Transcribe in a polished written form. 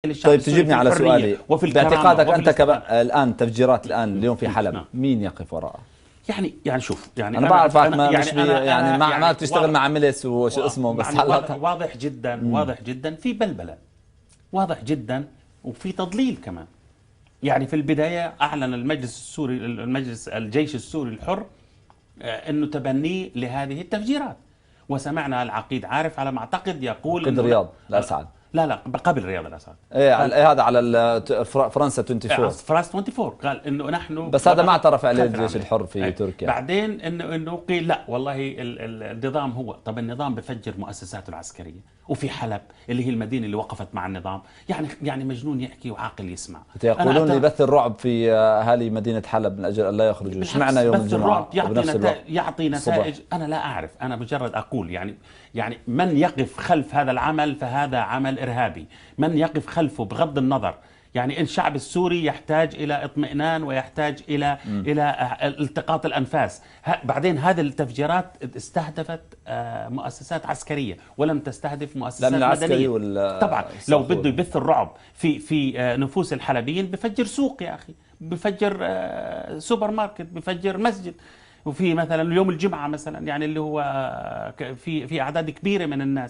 للشعب طيب السوري تجيبني في على الحرية سؤالي، وفي الكرامة باعتقادك وفي أنت الاستقلال. الآن تفجيرات الآن اليوم في حلب، نعم. مين يقف وراءها؟ يعني شوف، يعني أنا بعرفك أنا ما يعني مش يعني أنا ما يعني بتشتغل مع ميليس وشو اسمه، بس يعني هلا واضح جدا، واضح جدا في بلبلة، واضح جدا، وفي تضليل كمان. يعني في البداية أعلن المجلس السوري، المجلس الجيش السوري الحر، أنه تبنيه لهذه التفجيرات. وسمعنا العقيد عارف على ما أعتقد يقول عقيد أنه رياض الأسعد. لا قبل رياض الأسد ايه قال هذا على فرنسا 24. فراس 24 قال انه نحن بس هذا ما وضعنا اعترف عليه خلف الجيش العمليه. الحر في تركيا. بعدين انه قيل لا والله النظام هو، طب النظام بفجر مؤسساته العسكريه وفي حلب اللي هي المدينه اللي وقفت مع النظام. يعني مجنون يحكي وعاقل يسمع. يقولون لي بث الرعب في اهالي مدينه حلب من اجل ان لا يخرجوا، اشمعنى يوم الجمعه وبنفس الوقت يعطي نتائج. انا لا اعرف، انا مجرد اقول يعني من يقف خلف هذا العمل فهذا عمل ارهابي. من يقف خلفه بغض النظر، يعني الشعب السوري يحتاج الى اطمئنان ويحتاج الى التقاط الانفاس. بعدين هذه التفجيرات استهدفت مؤسسات عسكريه ولم تستهدف مؤسسات مدنيه. طبعا لو بده يبث الرعب في نفوس الحلبيين بفجر سوق يا اخي، بفجر سوبر ماركت، بفجر مسجد. وفي مثلا يوم الجمعه مثلا، يعني اللي هو في اعداد كبيره من الناس.